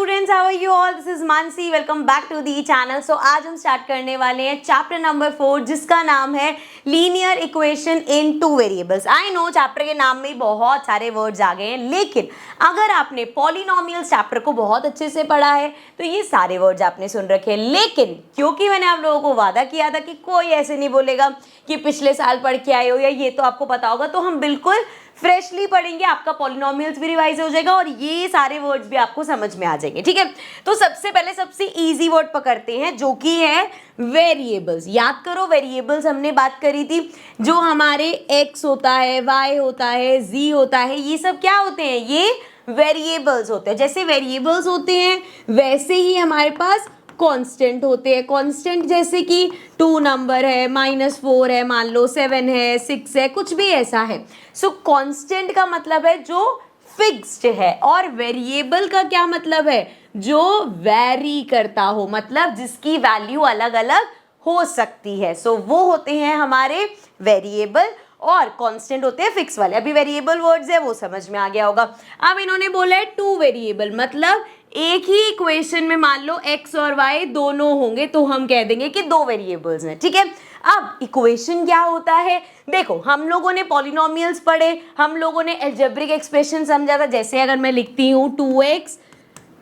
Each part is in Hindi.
Students, how are you all? This is Mansi, welcome back to the channel. So आज हम स्टार्ट करने वाले हैं चैप्टर नंबर 4 जिसका नाम है linear equation in two variables. I know chapter के नाम में बहुत सारे वर्ड्स आ गए हैं, लेकिन अगर आपने पॉलिनोमियल्स चैप्टर को बहुत अच्छे से पढ़ा है तो ये सारे वर्ड्स आपने सुन रखे हैं। लेकिन क्योंकि मैंने आप लोगों को वादा किया था कि कोई ऐसे नहीं बोलेगा कि पिछले साल पढ़ के आए हो या ये तो आपको पता होगा, तो हम बिल्कुल फ्रेशली पढ़ेंगे। आपका पॉलिनोमियल्स भी रिवाइज हो जाएगा और ये सारे वर्ड्स भी आपको समझ में आ जाएंगे। ठीक है, तो सबसे पहले सबसे इजी वर्ड पकड़ते हैं जो कि है वेरिएबल्स। याद करो, वेरिएबल्स हमने बात करी थी, जो हमारे x होता है, y होता है, z होता है, ये सब क्या होते हैं? ये वेरिएबल्स होते हैं। जैसे वेरिएबल्स होते हैं वैसे ही हमारे पास कांस्टेंट होते हैं। कांस्टेंट जैसे कि 2 नंबर है, -4 है, मान लो 7 है, 6 है, कुछ भी ऐसा है। सो कांस्टेंट का मतलब है जो फिक्स्ड है, और वेरिएबल का क्या मतलब है? जो वैरी करता हो, मतलब जिसकी वैल्यू अलग अलग हो सकती है। सो वो होते हैं हमारे वेरिएबल, और कांस्टेंट होते हैं फिक्स वाले। अभी वेरिएबल वर्ड्स है वो समझ में आ गया होगा। अब इन्होंने बोला है 2 वेरिएबल, मतलब एक ही इक्वेशन में मान लो x और y दोनों होंगे तो हम कह देंगे कि 2 वेरिएबल्स हैं। ठीक है, अब इक्वेशन क्या होता है? देखो, हम लोगों ने पॉलिनोमियल्स पढ़े, हम लोगों ने अलजेब्रिक एक्सप्रेशन समझा था। जैसे अगर मैं लिखती हूँ 2x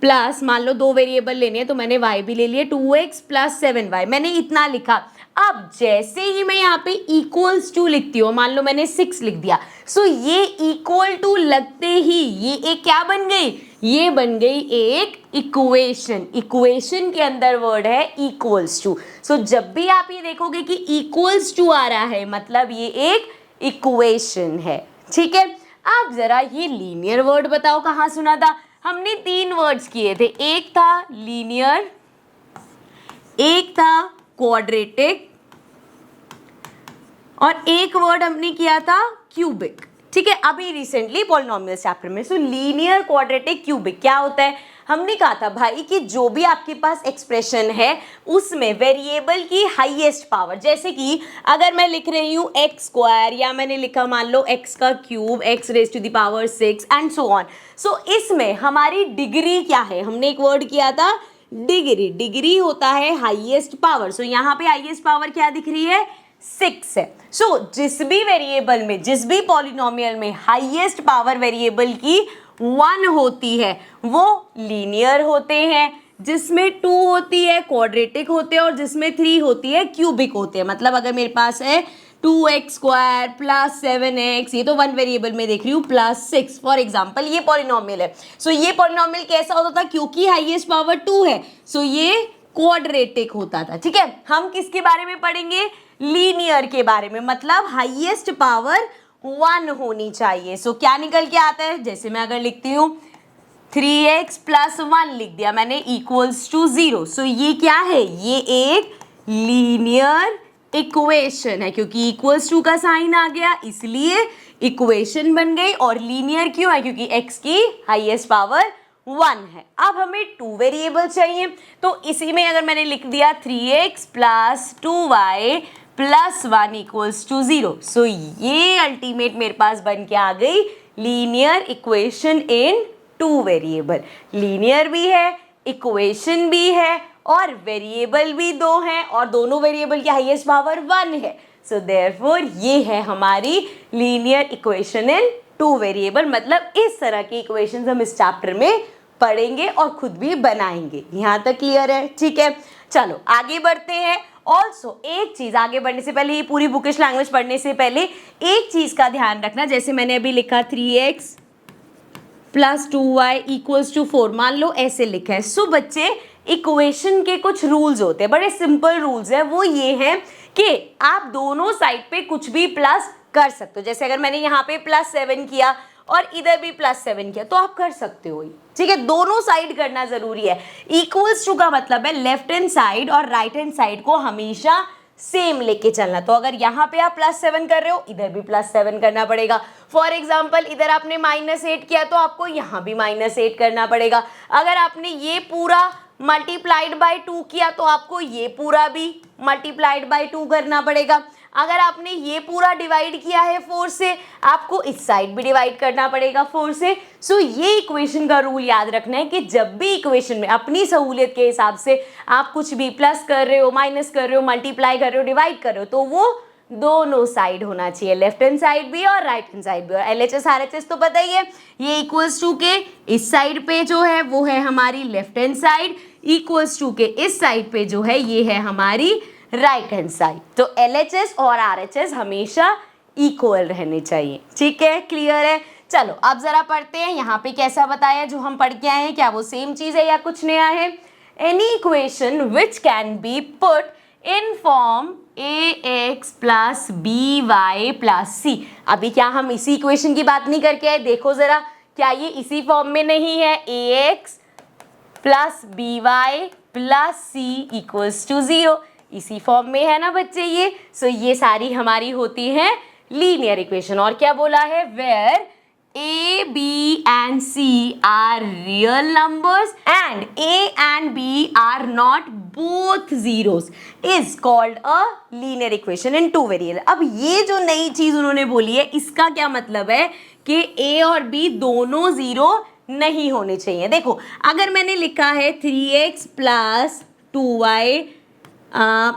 प्लस, मान लो 2 वेरिएबल लेने हैं तो मैंने y भी ले लिए, 2x प्लस 7y, मैंने इतना लिखा। अब जैसे ही मैं यहाँ पे इक्वल्स टू लिखती हूँ, मान लो मैंने 6 लिख दिया, सो ये इक्वल टू लगते ही ये एक क्या बन गई? ये बन गई एक इक्वेशन। इक्वेशन के अंदर वर्ड है इक्वल्स टू। सो जब भी आप ये देखोगे कि इक्वल्स टू आ रहा है, मतलब ये एक इक्वेशन है। ठीक है, अब जरा ये लीनियर वर्ड बताओ, कहाँ सुना था? हमने 3 वर्ड्स किए थे, एक था लीनियर, एक था क्वाड्रेटिक, और एक वर्ड हमने किया था क्यूबिक। ठीक है, अभी रिसेंटली पॉलिनोमियल चैप्टर में। सो लीनियर, क्वाड्रेटिक, क्यूबिक क्या होता है? हमने कहा था भाई कि जो भी आपके पास एक्सप्रेशन है उसमें वेरिएबल की हाईएस्ट पावर, जैसे कि अगर मैं लिख रही हूँ एक्स स्क्वायर, या मैंने लिखा मान लो एक्स का cube, X raise to the power 6 and so on. So इसमें हमारी डिग्री क्या है? हमने एक वर्ड किया था डिग्री। डिग्री होता है हाईएस्ट पावर। सो यहाँ पे हाईएस्ट पावर क्या दिख रही है? 6 है। सो जिस भी वेरिएबल में, जिस भी पॉलिनोमियल में हाईएस्ट पावर वेरिएबल की 1 होती है वो लीनियर होते हैं, जिसमें 2 होती है क्वाड्रेटिक होते हैं, और जिसमें 3 होती है क्यूबिक होते हैं। मतलब अगर मेरे पास है 2x स्क्वायर प्लस 7x, ये तो 1 वेरिएबल में देख रही हूँ, प्लस 6 फॉर एग्जाम्पल, ये पॉलिनोमियल है। सो ये पॉलिनोमियल कैसा होता था? क्योंकि हाईएस्ट पावर 2 है, सो ये क्वाड्रेटिक होता था। ठीक है, हम किसके बारे में पढ़ेंगे? लीनियर के बारे में, मतलब हाईएस्ट पावर 1 होनी चाहिए। सो क्या निकल के आता है? जैसे मैं अगर लिखती हूँ 3x प्लस 1 लिख दिया मैंने इक्वल्स टू 0। सो ये क्या है? ये एक लीनियर इक्वेशन है, क्योंकि इक्वल्स टू का साइन आ गया इसलिए इक्वेशन बन गई। और लीनियर क्यों है? क्योंकि x की हाईएस्ट पावर 1 है। अब हमें 2 वेरिएबल चाहिए, तो इसी में अगर मैंने लिख दिया 3x plus 2y plus 1 equals to 0। So ये अल्टीमेट मेरे पास बन के आ गई linear equation in 2 variable. Linear भी है, इक्वेशन भी है, और वेरिएबल भी 2 हैं, और दोनों वेरिएबल की हाईएस्ट पावर 1 है। सो देयरफॉर ये है हमारी लीनियर इक्वेशन इन 2 वेरिएबल। मतलब इस तरह की इक्वेशंस हम इस चैप्टर में पढ़ेंगे और खुद भी बनाएंगे। यहाँ तक क्लियर है? ठीक है, चलो आगे बढ़ते हैं। ऑल्सो एक चीज, आगे बढ़ने से पहले, ये पूरी बुकिश लैंग्वेज पढ़ने से पहले एक चीज का ध्यान रखना। जैसे मैंने अभी लिखा 3x plus 2y equals to 4, मान लो ऐसे लिखा है। सो बच्चे, इक्वेशन के कुछ रूल्स होते हैं, बड़े सिंपल रूल्स है। वो ये है कि आप दोनों साइड पे कुछ भी प्लस कर सकते हो। जैसे अगर मैंने यहाँ पे +7 किया और इधर भी +7 किया तो आप कर सकते हो। ठीक है, दोनों साइड करना जरूरी है। इक्वल्स टू का मतलब है लेफ्ट हैंड साइड और राइट हैंड साइड को हमेशा सेम लेके चलना। तो अगर यहाँ पे आप +7 कर रहे हो, इधर भी +7 करना पड़ेगा। फॉर एग्जाम्पल, इधर आपने -8 किया तो आपको यहाँ भी -8 करना पड़ेगा। अगर आपने ये पूरा मल्टीप्लाइड बाय 2 किया तो आपको ये पूरा भी मल्टीप्लाइड बाय 2 करना पड़ेगा। अगर आपने ये पूरा डिवाइड किया है 4 से, आपको इस साइड भी डिवाइड करना पड़ेगा 4 से। सो ये इक्वेशन का रूल याद रखना है कि जब भी इक्वेशन में अपनी सहूलियत के हिसाब से आप कुछ भी प्लस कर रहे हो, माइनस कर रहे हो, मल्टीप्लाई कर रहे हो, डिवाइड कर रहे हो, तो वो दोनों साइड होना चाहिए, लेफ्ट हैंड साइड भी और राइट हैंड साइड भी। और LHS RHS तो पता ही है, ये इक्वल्स टू के इस साइड पे जो है वो है हमारी left hand side, equals to के इस साइड पे जो है ये है हमारी राइट हैंड साइड। तो LHS और RHS हमेशा इक्वल रहने चाहिए। ठीक है, क्लियर है। चलो अब जरा पढ़ते हैं, यहाँ पे कैसा बताया जो हम पढ़ के आए हैं, क्या वो सेम चीज है या कुछ नया है। Any equation which can be put in form ax plus by plus c। अभी क्या हम इसी इक्वेशन की बात नहीं करके आए, देखो जरा, क्या ये इसी फॉर्म में नहीं है, ax plus by plus c equals to 0, इसी फॉर्म में है ना बच्चे ये। सो ये सारी हमारी होती है लीनियर इक्वेशन। और क्या बोला है, where a, b and c are real numbers and a and b are not both zeros is called a linear equation in two variable। अब ये जो नई चीज उन्होंने बोली है, इसका क्या मतलब है कि a और b दोनों जीरो नहीं होने चाहिए। देखो अगर मैंने लिखा है 3x plus 2y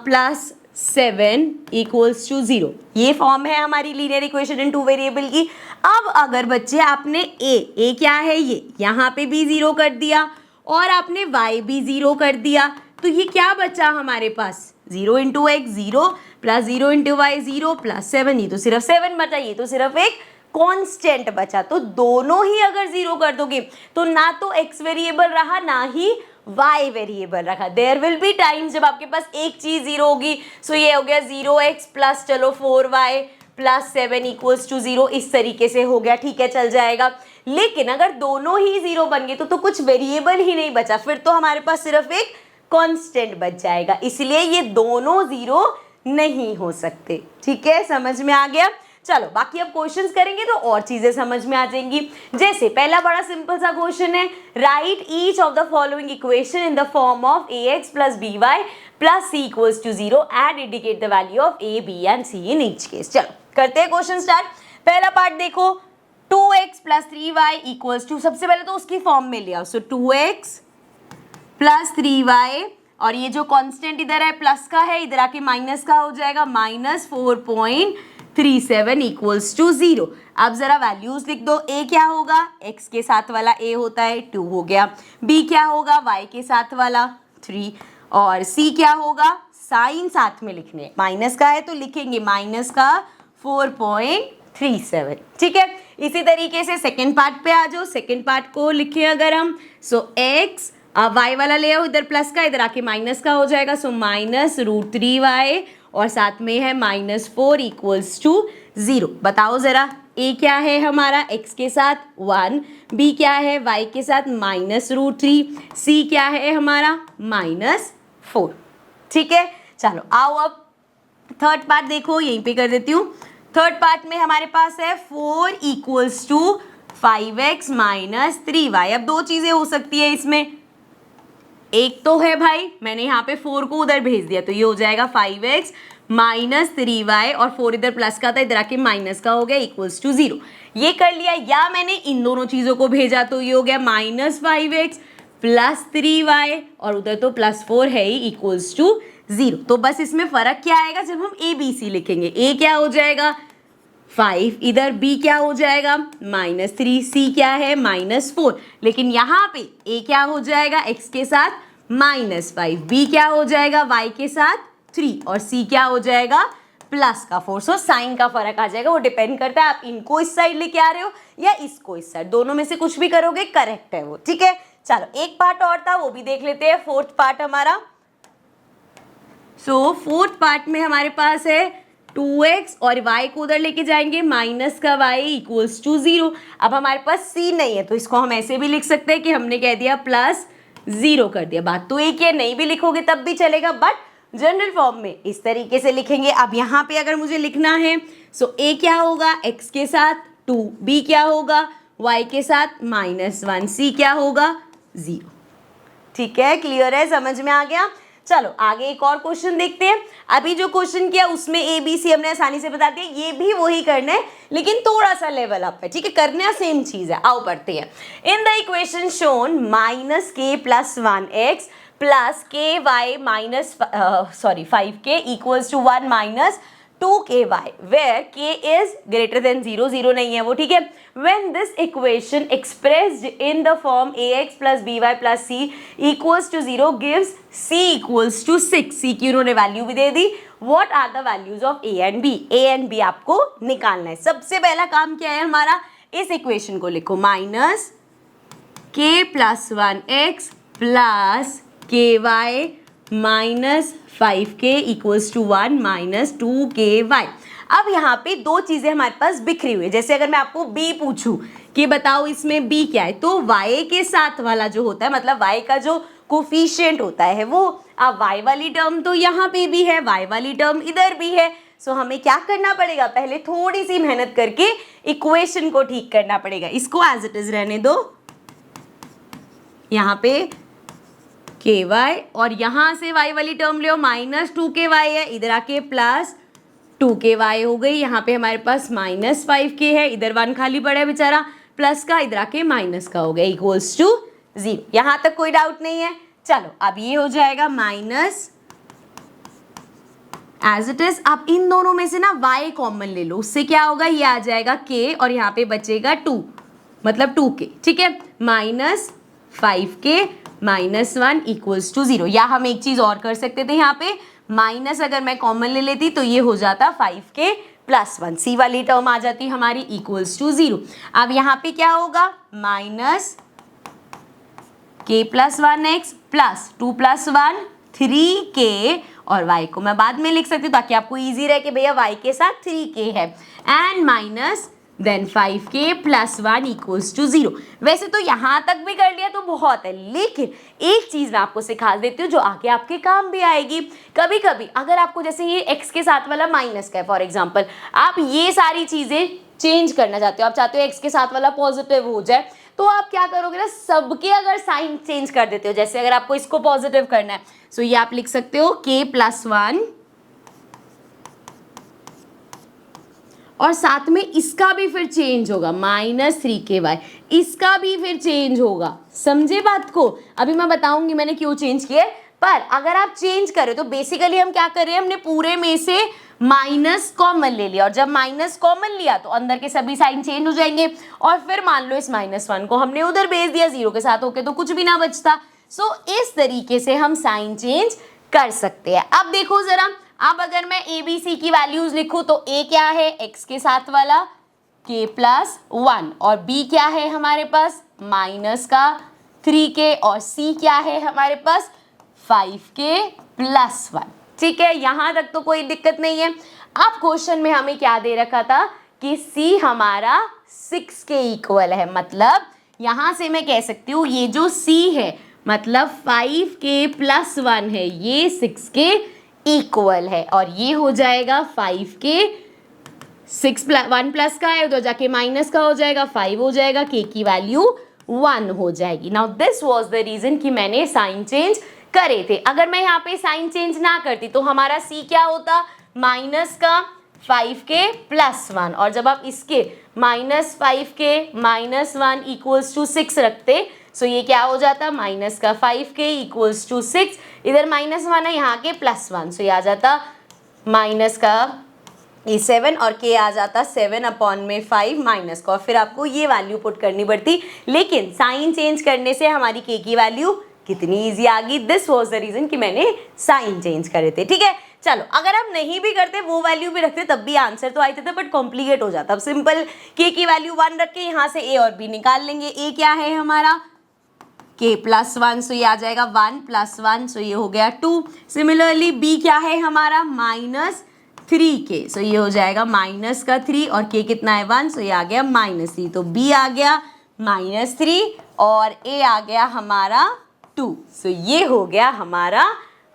plus 7 equals to 0, ये फॉर्म है हमारी linear equation in two variable की। अब अगर बच्चे आपने a क्या है, ये यहाँ पे भी 0 कर दिया और आपने y भी 0 कर दिया, तो ये क्या बचा हमारे पास, 0 into x 0 plus 0 into y 0 plus 7, ये तो सिर्फ 7 बचा, ये तो सिर्फ एक कांस्टेंट बचा। तो दोनों ही अगर 0 कर दोगे तो ना तो x वेरिएबल रहा ना ही y वेरिएबल रखा। देयर विल बी टाइम्स जब आपके पास एक चीज 0 होगी। सो ये हो गया 0x प्लस चलो 4y प्लस 7 इक्वल्स टू 0, इस तरीके से हो गया, ठीक है चल जाएगा। लेकिन अगर दोनों ही 0 बन गए तो कुछ वेरिएबल ही नहीं बचा, फिर तो हमारे पास सिर्फ एक कांस्टेंट बच जाएगा, इसलिए ये दोनों 0 नहीं हो सकते। ठीक है, समझ में आ गया। चलो बाकी अब क्वेश्चंस करेंगे तो और चीजें समझ में आ जाएंगी। जैसे पहला बड़ा सिंपल सा क्वेश्चन है, write each of the following equation in the form of ax plus by plus c equals to 0 and indicate the value of a, b and c in each case. चलो करते हैं क्वेश्चन स्टार्ट। पहला पार्ट देखो, 2x plus 3y equals to, सबसे पहले तो उसकी फॉर्म में लिया, सो 2x प्लस 3y और ये जो कांस्टेंट इधर है प्लस का है, इधर आके माइनस का हो जाएगा, माइनस 4.37 इक्वल्स टू 0। अब जरा वैल्यूज लिख दो, a क्या होगा, x के साथ वाला a होता है 2 हो गया, b क्या होगा y के साथ वाला 3 और c क्या होगा, साइन साथ में लिखने, माइनस का है तो लिखेंगे माइनस का 4.37। ठीक है, इसी तरीके से सेकेंड पार्ट पे आ जाओ। सेकेंड पार्ट को लिखें अगर हम, सो x y वाला ले आओ, इधर प्लस का, इधर आके माइनस का हो जाएगा, सो माइनस √3y और साथ में है -4 इक्वल्स टू 0। बताओ जरा, a क्या है हमारा x के साथ 1, b क्या है y के साथ -√3, c क्या है हमारा -4। ठीक है, चलो आओ अब थर्ड पार्ट देखो, यहीं पे कर देती हूँ। थर्ड पार्ट में हमारे पास है 4 equals to 5x minus 3y। अब दो चीजें हो सकती है इसमें, एक तो है भाई मैंने यहाँ पे 4 को उधर भेज दिया तो ये हो जाएगा 5x माइनस 3y और 4 इधर प्लस का था, इधर आके माइनस का हो गया इक्वल्स टू 0, ये कर लिया। या मैंने इन दोनों चीजों को भेजा तो ये हो गया -5x प्लस 3y और उधर तो +4 है ही इक्वल्स टू 0। तो बस इसमें फर्क क्या आएगा, जब हम a b c लिखेंगे, a क्या हो जाएगा 5, इधर b क्या हो जाएगा -3, c क्या है -4, लेकिन यहाँ पे a क्या हो जाएगा x के साथ -5, b क्या हो जाएगा y के साथ 3 और c क्या हो जाएगा प्लस का 4। सो साइन का फर्क आ जाएगा, वो डिपेंड करता है आप इनको इस साइड लेके आ रहे हो या इसको इस साइड, दोनों में से कुछ भी करोगे करेक्ट है वो। ठीक है, चलो एक पार्ट और था वो भी देख लेते हैं, फोर्थ पार्ट हमारा। सो फोर्थ पार्ट में हमारे पास है 2x और y को उधर लेके जाएंगे, माइनस का y इक्वल्स टू 0। अब हमारे पास c नहीं है तो इसको हम ऐसे भी लिख सकते हैं कि हमने कह दिया +0 कर दिया। बात तो एक है, नहीं भी लिखोगे तब भी चलेगा, बट जनरल फॉर्म में इस तरीके से लिखेंगे। अब यहाँ पे अगर मुझे लिखना है, सो a क्या होगा x के साथ 2, b क्या होगा y के साथ -1, c क्या होगा 0। ठीक है, क्लियर है, समझ में आ गया। चलो आगे एक और क्वेश्चन देखते हैं। अभी जो क्वेश्चन किया उसमें ए बी सी हमने आसानी से बता दिया, ये भी वही करना है लेकिन थोड़ा सा लेवल अप है, ठीक है, करना सेम चीज है। आओ पढ़ते हैं। In the equation shown minus k plus 1x plus के Y minus 5k equals to 1 minus 2ky where k is greater than 0, 0 नहीं है वो, ठीक है। When this equation expressed in the form ax plus by plus c equals to 0 gives c equals to 6, c की उन्होंने वैल्यू भी दे दी। What are the values of a and b? a and b आपको निकालना है। सबसे पहला काम क्या है हमारा, इस इक्वेशन को लिखो minus k plus 1x plus के Y minus 5k equals to 1 minus 2ky। अब यहाँ पे दो चीजें हमारे पास बिखरी हुई है। जैसे अगर मैं आपको b पूछूं कि बताओ इसमें b क्या है, तो y के साथ वाला जो होता है, मतलब y का जो कोफिशिएंट होता है वो, अब y वाली टर्म तो यहाँ पे भी है, y वाली टर्म इधर भी है। सो हमें क्या करना पड़ेगा, पहले थोड़ी सी मेहनत करके इक्वेशन को ठीक करना पड़ेगा। इसको एज इट इज रहने दो, यहाँ पे के वाई और यहाँ से y वाली टर्म ले माइनस 2ky है, इधर आके प्लस 2ky हो गई। यहाँ पे हमारे पास माइनस 5k है, इधर 1 खाली पड़ा है बेचारा, प्लस का इधर आके माइनस का हो गया इक्वल्स टू 0। यहाँ तक कोई डाउट नहीं है। चलो अब ये हो जाएगा माइनस एज इट इज। अब इन दोनों में से ना y कॉमन ले लो, उससे क्या होगा, ये आ जाएगा k और यहाँ पे बचेगा 2, मतलब 2k, ठीक है। Minus 5k minus 1 equals to 0। या हम एक चीज और कर सकते थे, यहाँ पे माइनस अगर मैं कॉमन ले लेती तो ये हो जाता 5k प्लस 1, सी वाली टर्म आ जाती हमारी इक्वल्स टू 0। अब यहाँ पे क्या होगा, minus k plus 1x plus 2 plus 1 3k, और y को मैं बाद में लिख सकती हूँ ताकि आपको इजी रहे कि भैया y के साथ 3k है, and minus then 5k plus 1 equals to 0। वैसे तो यहाँ तक भी कर लिया तो बहुत है, लेकिन एक चीज़ मैं आपको सिखा देती हूँ जो आगे आपके काम भी आएगी। कभी कभी अगर आपको जैसे ये x के साथ वाला माइनस का है फॉर एग्जांपल, आप ये सारी चीज़ें चेंज करना चाहते हो, आप चाहते हो x के साथ वाला पॉजिटिव हो जाए, तो आप क्या करोगे ना, सबके अगर साइन चेंज कर देते हो। जैसे अगर आपको इसको पॉजिटिव करना है सो ये आप लिख सकते हो k प्लस 1 और साथ में इसका भी फिर चेंज होगा माइनस 3ky, इसका भी फिर चेंज होगा। समझे बात को, अभी मैं बताऊंगी मैंने क्यों चेंज किए। पर अगर आप चेंज करें तो बेसिकली हम क्या कर रहे हैं, हमने पूरे में से माइनस कॉमन ले लिया, और जब माइनस कॉमन लिया तो अंदर के सभी साइन चेंज हो जाएंगे, और फिर मान लो इस -1 को हमने उधर भेज दिया 0 के साथ होके, तो कुछ भी ना बचता। सो इस तरीके से हम साइन चेंज कर सकते हैं। अब देखो जरा, अब अगर मैं ए बी सी की वैल्यूज लिखूं तो a क्या है, x के साथ वाला k प्लस 1, और b क्या है हमारे पास माइनस का 3k, और c क्या है हमारे पास 5k प्लस 1। ठीक है, यहाँ तक तो कोई दिक्कत नहीं है। अब क्वेश्चन में हमें क्या दे रखा था कि c हमारा 6k इक्वल है, मतलब यहाँ से मैं कह सकती हूँ ये जो c है मतलब 5k प्लस 1 है, ये 6k इक्वल है, और ये हो जाएगा 5k 1 प्लस का है, उधर जाके माइनस का हो जाएगा, 5 हो जाएगा, k की वैल्यू 1 हो जाएगी। Now this was the reason कि मैंने साइन चेंज करे थे। अगर मैं यहाँ पे साइन चेंज ना करती तो हमारा c क्या होता, माइनस का 5k प्लस 1, और जब आप इसके minus 5k minus 1 equals to 6 रखते सो ये क्या हो जाता, माइनस का 5k इक्वल्स टू 6, इधर -1 है यहाँ के +1, सो ये आ जाता माइनस का 7 और k आ जाता 7/5 माइनस का, और फिर आपको ये वैल्यू पुट करनी पड़ती। लेकिन साइन चेंज करने से हमारी k की वैल्यू कितनी इजी आ गई। दिस वॉज द रीजन कि मैंने साइन चेंज करे थे। ठीक है, चलो अगर हम नहीं भी करते, वो वैल्यू भी रखते, तब भी आंसर तो आते थे, बट कॉम्प्लिकेट हो जाता। अब सिंपल k की वैल्यू 1 रख के यहाँ से a और b निकाल लेंगे। a क्या है हमारा k प्लस 1, सो ये आ जाएगा 1 प्लस 1, सो ये हो गया 2। सिमिलरली b क्या है हमारा माइनस 3k, सो ये हो जाएगा माइनस का 3, और k कितना है 1, सो ये आ गया -3, तो b आ गया -3 और a आ गया हमारा 2, सो ये हो गया हमारा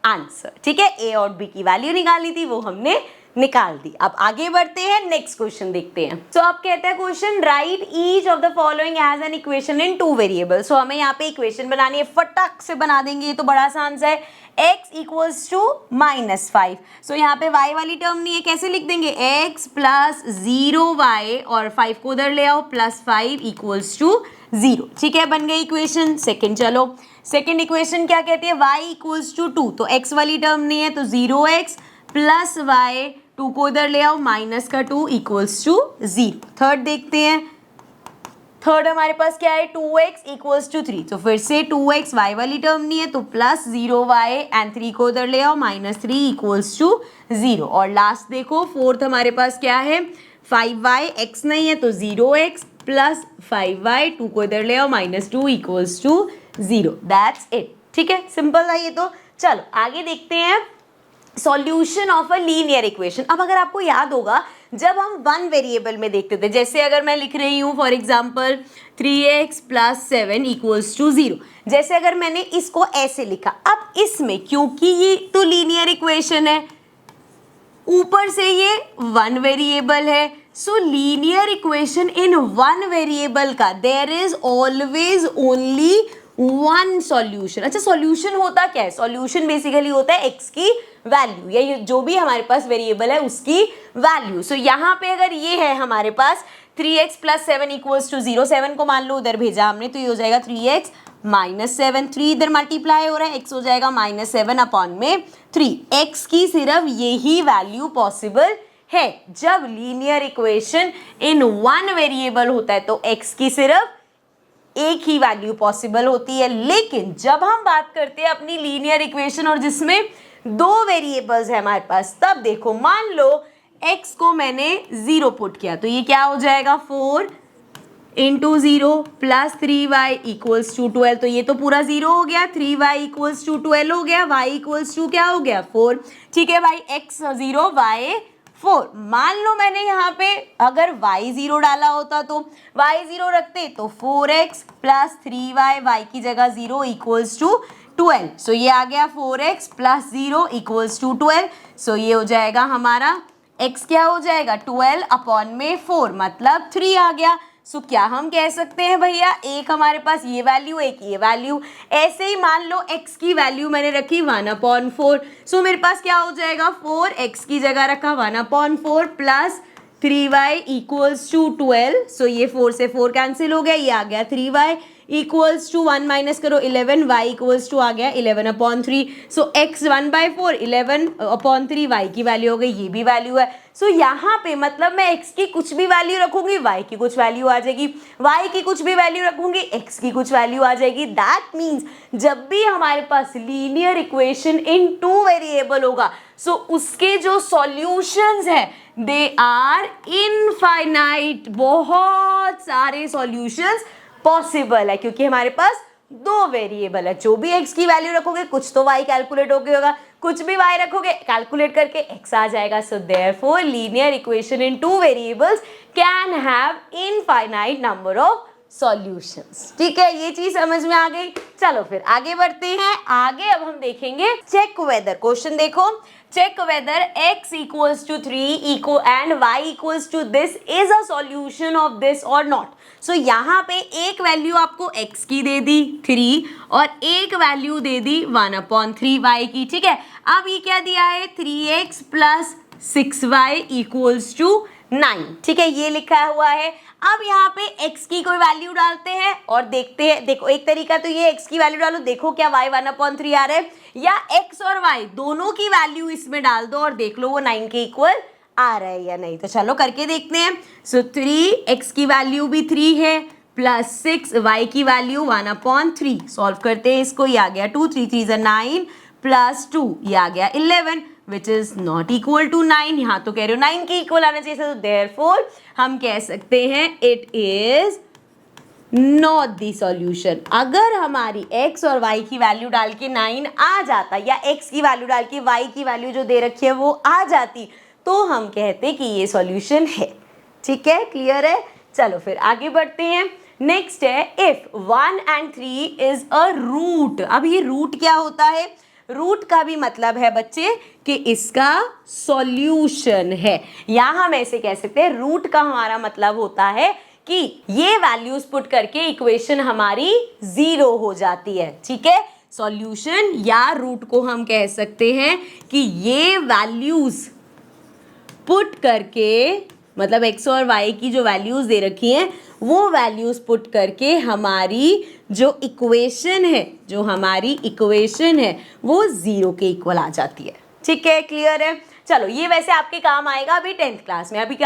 आंसर। ठीक है, a और b की वैल्यू निकाली थी, वो हमने निकाल दी। अब आगे बढ़ते हैं, नेक्स्ट क्वेश्चन देखते हैं। सो अब कहता है question, write each of the following as an equation in 2 variable. So हमें यहाँ पे इक्वेशन बनानी है, फटाक से बना देंगे, ये तो बड़ा आसान सा है। x equals to -5। सो यहाँ पे y वाली टर्म नहीं है, कैसे लिख देंगे, x प्लस 0y और 5 को उधर ले आओ, +5 इक्वल्स टू 0। ठीक है, बन गई इक्वेशन। सेकंड, चलो सेकंड इक्वेशन क्या कहती है, y इक्वल्स टू 2। तो x वाली टर्म नहीं है, तो 0x प्लस y, 2 को इधर ले आओ, -2 इक्वल्स टू 0। थर्ड देखते हैं, थर्ड हमारे पास क्या है, 2x इक्वल्स टू 3। तो फिर से 2x, y वाली टर्म नहीं है, तो प्लस 0y एंड 3 को उधर ले आओ, -3 इक्वल्स टू 0। और लास्ट देखो, फोर्थ हमारे पास क्या है, 5y, x नहीं है तो 0x प्लस 5y, 2 को इधर ले आओ, -2 इक्वल्स टू 0। That's it. ठीक है, सिंपल था ये तो। चलो आगे देखते हैं, solution of a linear equation. अब अगर आपको याद होगा, जब हम वन वेरिएबल में देखते थे, जैसे अगर मैं लिख रही हूँ for example 3x plus 7 equals to 0, जैसे अगर मैंने इसको ऐसे लिखा, अब इसमें क्योंकि ये तो लीनियर इक्वेशन है, ऊपर से ये वन वेरिएबल है, so linear equation in one variable का there is always only one solution. अच्छा, सॉल्यूशन होता क्या है, सॉल्यूशन बेसिकली होता है x की वैल्यू या जो भी हमारे पास वेरिएबल है उसकी वैल्यू। सो यहाँ पे अगर ये है हमारे पास 3x प्लस 7 इक्वल्स टू 0, 7 को मान लो उधर भेजा हमने, तो ये हो जाएगा 3x माइनस 7, 3 इधर मल्टीप्लाई हो रहा है, x हो जाएगा -7 अपॉन में 3। x की सिर्फ यही वैल्यू पॉसिबल है। जब linear equation in one variable होता है तो x की सिर्फ एक ही वैल्यू पॉसिबल होती है। लेकिन जब हम बात करते हैं अपनी लीनियर इक्वेशन और जिसमें दो वेरिएबल्स है हमारे पास, तब देखो मान लो x को मैंने 0 पुट किया, तो ये क्या हो जाएगा, 4 into 0 plus 3y equals to 12। तो ये तो पूरा 0 हो गया, 3y इक्वल्स टू 12 हो गया, y इक्वल्स टू क्या हो गया, 4। ठीक है भाई, x 0 y 4। मान लो मैंने यहाँ पे अगर y 0 डाला होता तो y 0 रखते तो 4x प्लस 3y, y की जगह 0 इक्वल्स टू 12। सो ये आ गया 4x प्लस 0 इक्वल्स टू 12। सो ये हो जाएगा हमारा x क्या हो जाएगा, 12 अपॉन में 4 मतलब 3 आ गया। सो क्या हम कह सकते हैं भैया, एक हमारे पास ये वैल्यू, एक ये वैल्यू। ऐसे ही मान लो x की वैल्यू मैंने रखी 1/4। सो मेरे पास क्या हो जाएगा, 4x की जगह रखा 1/4 प्लस 3y इक्वल्स टू 12। सो ये 4 से 4 कैंसिल हो गया, ये आ गया 3y इक्वल्स टू 1 माइनस करो 11, y इक्वल्स टू आ गया 11/3। सो x 1/4, 11/3 y की वैल्यू हो गई, ये भी वैल्यू है। सो यहाँ पे मतलब मैं x की कुछ भी वैल्यू रखूंगी y की कुछ वैल्यू आ जाएगी, y की कुछ भी वैल्यू रखूंगी x की कुछ वैल्यू आ जाएगी। दैट मीन्स जब भी हमारे पास linear equation in two variable होगा, सो उसके जो सॉल्यूशंस है दे आर इनफाइनाइट, बहुत सारे सॉल्यूशंस पॉसिबल है, क्योंकि हमारे पास दो वेरिएबल है। जो भी x की वैल्यू रखोगे कुछ तो y कैलकुलेट हो गया होगा, कुछ भी y रखोगे कैलकुलेट करके x आ जाएगा। So therefore linear equation in two variables can have infinite number of solutions. ठीक है, ये चीज समझ में आ गई। चलो फिर आगे बढ़ते हैं। आगे अब हम देखेंगे चेक वेदर। क्वेश्चन देखो, check whether x equals to 3 and y equals to this is a solution of this or not। so यहाँ पे एक वैल्यू आपको x की दे दी 3 और एक वैल्यू दे दी 1/3 y की। ठीक है, अब ये क्या दिया है, 3x plus 6y equals to 9। ठीक है, ये लिखा हुआ है। अब यहाँ पे x की कोई वैल्यू डालते हैं और देखते हैं। देखो एक तरीका तो ये x की वैल्यू डालो, देखो क्या y 1/3 आ रहा है, या x और y दोनों की वैल्यू इसमें डाल दो और देख लो वो 9 के इक्वल आ रहा है या नहीं। तो चलो करके देखते हैं। सो 3x की वैल्यू भी 3 है प्लस 6 y की वैल्यू 1/3। सॉल्व करते हैं इसको, ये आ गया 2, 3 3 9 प्लस 2 ये आ गया 11 which is not equal to 9। यहाँ तो कह रहे हो 9 के इक्वल आना चाहिए, तो देयरफॉर हम कह सकते हैं it is not the solution. अगर हमारी x और y की वैल्यू डाल के 9 आ जाता, या x की वैल्यू डाल के y की वैल्यू जो दे रखी है वो आ जाती, तो हम कहते कि ये सॉल्यूशन है। ठीक है, क्लियर है। चलो फिर आगे बढ़ते हैं। नेक्स्ट है if 1 and 3 is a root. अब ये रूट क्या होता है, रूट का भी मतलब है बच्चे कि इसका सॉल्यूशन है, या हम ऐसे कह सकते हैं रूट का हमारा मतलब होता है कि ये वैल्यूज पुट करके इक्वेशन हमारी 0 हो जाती है। ठीक है, सॉल्यूशन या रूट को हम कह सकते हैं कि ये वैल्यूज पुट करके, मतलब x और y की जो वैल्यूज दे रखी हैं वो वैल्यूज पुट करके हमारी जो इक्वेशन है वो 0 के इक्वल आ जाती है। ठीक है, क्लियर है। चलो, ये वैसे आपके काम आएगा अभी 10th क्लास में। अभी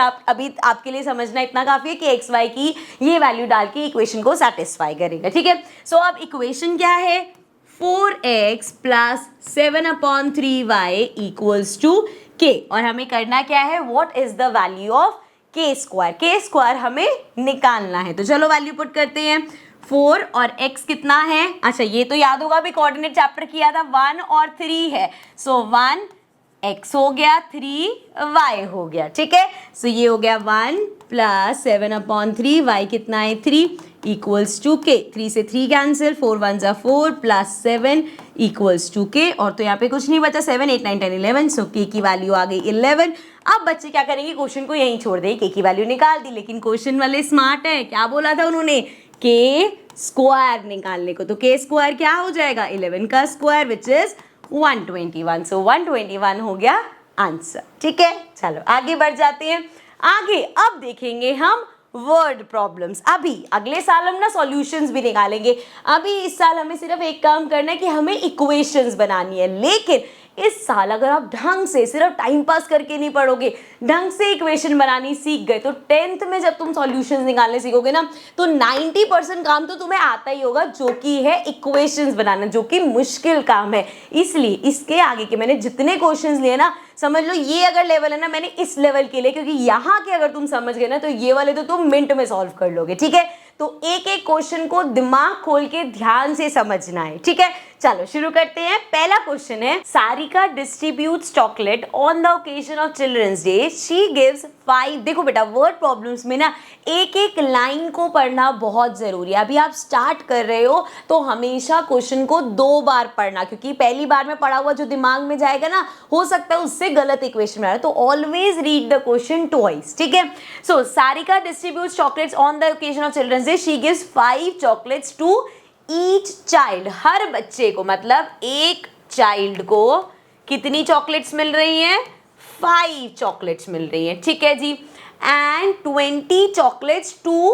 आपके लिए समझना इतना काफी है कि x y की ये वैल्यू डाल के इक्वेशन को सेटिस्फाई करेगा। ठीक है, सो अब इक्वेशन क्या है, 4x plus 7/3y equals to k, और हमें करना क्या है, what is the value of k square. k square हमें निकालना है, तो चलो वैल्यू पुट करते हैं। 4 और x कितना है, अच्छा ये तो याद होगा, अभी कोऑर्डिनेट चैप्टर किया था, 1 और 3 है, सो 1 x हो गया, 3 y हो गया। ठीक है, सो ये हो गया 1 प्लस 7/3 y कितना है 3 इक्वल्स टू k, 3 से 3 कैंसिल, 4 1 जा 4 प्लस 7 इक्वल्स टू k, और तो यहाँ पे कुछ नहीं बचा, 7 8 9 10 11, सो k की वैल्यू आ गई 11। अब बच्चे क्या करेंगे, क्वेश्चन को यहीं छोड़ दें, k की वैल्यू निकाल दी, लेकिन क्वेश्चन वाले स्मार्ट है, क्या बोला था उन्होंने, k स्क्वायर निकालने को, तो k स्क्वायर क्या हो जाएगा, 11 का स्क्वायर विच इज 121, सो 121 हो गया आंसर। ठीक है, चलो आगे बढ़ जाते हैं। आगे अब देखेंगे हम वर्ड प्रॉब्लम्स। अभी अगले साल हम ना सॉल्यूशंस भी निकालेंगे, अभी इस साल हमें सिर्फ एक काम करना है कि हमें इक्वेशंस बनानी है। लेकिन इस साल अगर आप ढंग से सिर्फ टाइम पास करके नहीं पढ़ोगे, ढंग से इक्वेशन बनानी सीख गए, तो 10th में जब तुम सॉल्यूशंस निकालने सीखोगे ना, तो 90% काम तो तुम्हें आता ही होगा, जो कि है इक्वेशंस बनाना, जो कि मुश्किल काम है। इसलिए इसके आगे के मैंने जितने क्वेश्चंस लिए ना, समझ लो ये अगर लेवल है ना, मैंने इस लेवल के लिए, क्योंकि यहाँ के अगर तुम समझ गए ना, तो ये वाले तो तुम मिनट में सॉल्व कर लोगे। ठीक है, तो एक एक क्वेश्चन को दिमाग खोल के ध्यान से समझना है। ठीक है, चलो शुरू करते हैं। पहला क्वेश्चन है, Sarika distributes chocolate on the occasion of children's day, she gives 5। देखो बेटा, वर्ड प्रॉब्लम्स में ना एक एक लाइन को पढ़ना बहुत जरूरी है। अभी आप स्टार्ट कर रहे हो तो हमेशा क्वेश्चन को 2 बार पढ़ना, क्योंकि पहली बार में पढ़ा हुआ जो दिमाग में जाएगा ना, हो सकता है उससे गलत इक्वेशन बना, तो always read the question twice. ठीक है, so Sarika distributes chocolates on the occasion of children's day, she gives 5 chocolates to each child. हर बच्चे को, मतलब एक चाइल्ड को कितनी चॉकलेट्स मिल रही हैं, 5 चॉकलेट्स मिल रही हैं। ठीक है जी, एंड 20 चॉकलेट्स टू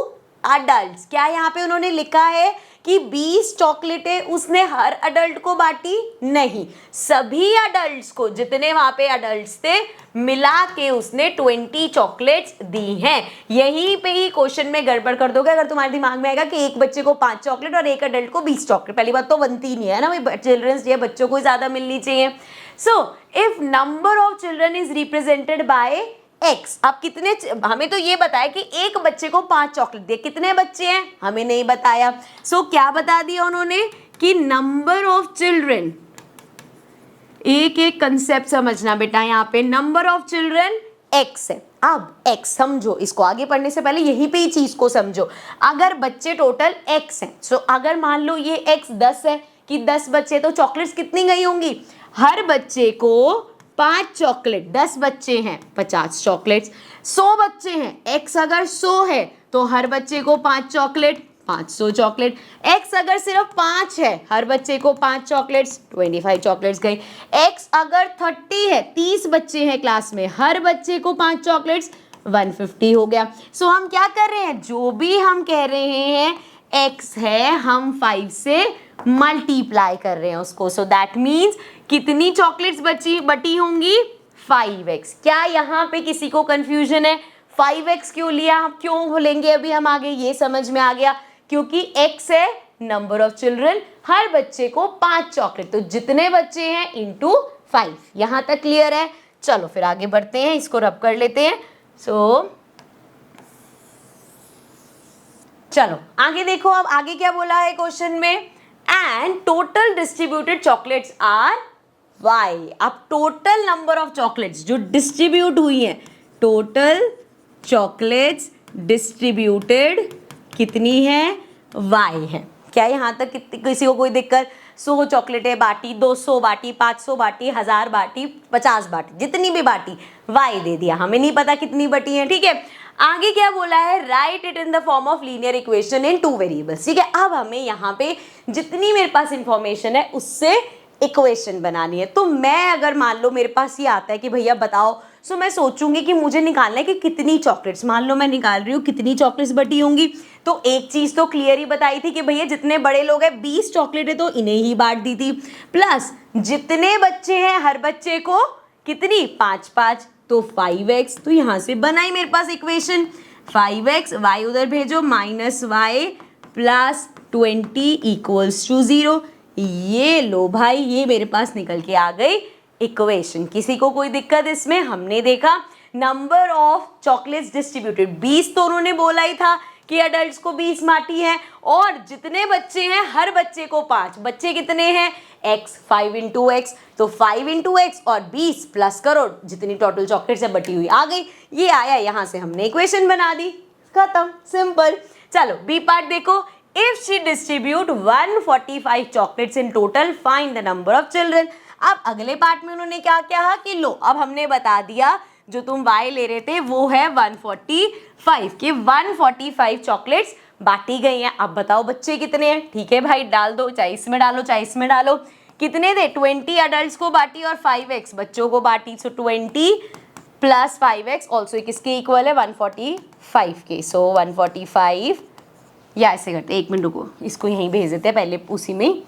अडल्ट। क्या यहाँ पे उन्होंने लिखा है कि 20 चॉकलेटें उसने हर अडल्ट को बांटी? नहीं, सभी अडल्ट्स को, जितने वहां पे अडल्ट्स थे मिला के उसने 20 चॉकलेट्स दी हैं। यहीं पे ही क्वेश्चन में गड़बड़ कर दोगे अगर तुम्हारे दिमाग में आएगा कि एक बच्चे को 5 चॉकलेट और एक अडल्ट को 20 चॉकलेट। पहली बात तो बनती नहीं है ना, भाई चिल्ड्रंस डे बच्चों को ज्यादा मिलनी चाहिए। So if number of children is represented by x, अब कितने, हमें तो ये बताया कि एक बच्चे को 5 चॉकलेट दिए, कितने बच्चे हैं हमें नहीं बताया। सो क्या बता दिया उन्होंने कि नंबर ऑफ चिल्ड्रन, एक एक कंसेप्ट समझना बेटा, यहाँ पे नंबर ऑफ चिल्ड्रन x है। अब x समझो, इसको आगे पढ़ने से पहले यहीं पे ही चीज को समझो। अगर बच्चे टोटल x हैं, सो अगर मान लो ये x 10 है कि 10 बच्चे, तो चॉकलेट्स कितनी गई होंगी, हर बच्चे को 5 चॉकलेट, 10 बच्चे हैं 50 चॉकलेट्स, 100 बच्चे हैं, x अगर 100 है तो हर बच्चे को 5 चॉकलेट, 500 चॉकलेट। x अगर सिर्फ 5 है, हर बच्चे को 5 चॉकलेट्स, 25 चॉकलेट्स गई। x अगर 30 है, 30 बच्चे हैं क्लास में, हर बच्चे को 5 चॉकलेट्स, 150 हो गया। सो हम क्या कर रहे हैं, जो भी हम कह रहे हैं x है, हम 5 से मल्टीप्लाई कर रहे हैं उसको। सो दैट मीन्स कितनी चॉकलेट्स बटी होंगी, 5x। क्या यहाँ पे किसी को कंफ्यूजन है, 5x क्यों लिया, क्यों भूलेंगे अभी हम आगे, ये समझ में आ गया, क्योंकि x है नंबर ऑफ चिल्ड्रन, हर बच्चे को 5 चॉकलेट, तो जितने बच्चे हैं इंटू 5। यहां तक क्लियर है। चलो फिर आगे बढ़ते हैं, इसको रब कर लेते हैं। चलो आगे देखो, अब आगे क्या बोला है क्वेश्चन में, and total distributed chocolates are y। अब टोटल नंबर ऑफ चॉकलेट्स जो डिस्ट्रीब्यूट हुई हैं, टोटल चॉकलेट्स डिस्ट्रीब्यूटेड कितनी है, y है। क्या यहाँ तक किसी को कोई दिक्कत? 100 चॉकलेटें बांटी, 200 बांटी, 500 बांटी, 1000 बांटी, 50 बांटी, जितनी भी बांटी, y दे दिया, हमें नहीं पता कितनी बटी है, ठीक है। आगे क्या बोला है? Right it in the form of linear equation in 2 variables, ठीक है। अब हमें यहाँ पे जितनी मेरे पास इंफॉर्मेशन है उससे इक्वेशन बनानी है। तो मैं अगर मान लो मेरे पास ये आता है कि भैया बताओ, सो मैं सोचूंगी कि मुझे निकालना है कि कितनी चॉकलेट्स, मान लो मैं निकाल रही हूँ कितनी चॉकलेट्स बटी होंगी। तो एक चीज तो क्लियर ही बताई थी कि भैया जितने बड़े लोग हैं 20 चॉकलेटें तो इन्हें ही बांट दी थी, प्लस जितने बच्चे हैं हर बच्चे को कितनी, 5-5, तो 5x। तो यहाँ से बनाई मेरे पास इक्वेशन 5x, y उधर भेजो, -y प्लस 20 इक्वल्स टू 0। ये लो भाई, ये मेरे पास निकल के आ गई इक्वेशन। किसी को कोई दिक्कत इसमें? हमने देखा नंबर ऑफ चॉकलेट्स डिस्ट्रीब्यूटेड, 20 तो उन्होंने बोला ही था कि अडल्ट्स को 20 बांटी है, और जितने बच्चे हैं हर बच्चे को 5, बच्चे कितने हैं? x, 5 × x, तो 5 × x और 20 प्लस करो जितनी टोटल चॉकलेट्स है बटी हुई आ गई। ये आया, यहाँ से हमने इक्वेशन बना दी, खत्म, सिंपल। चलो बी पार्ट देखो। If she distribute 145 chocolates in total, find the number of children. अब अगले पार्ट में उन्होंने क्या कहा कि लो अब हमने बता दिया जो तुम y ले रहे थे वो है 145 के 145 चॉकलेट्स बांटी गई हैं। अब बताओ बच्चे कितने हैं? ठीक है भाई, डाल दो, चाहे इसमें डालो चाहे इसमें डालो। कितने थे? 20 अडल्ट्स को बांटी और 5x बच्चों को बांटी, सो 20 प्लस 5x ऑल्सो किसके इक्वल है? 145 के। सो 145, या ऐसे करते, एक मिनट रुको, इसको यहीं भेज देते हैं पहले उसी में ही।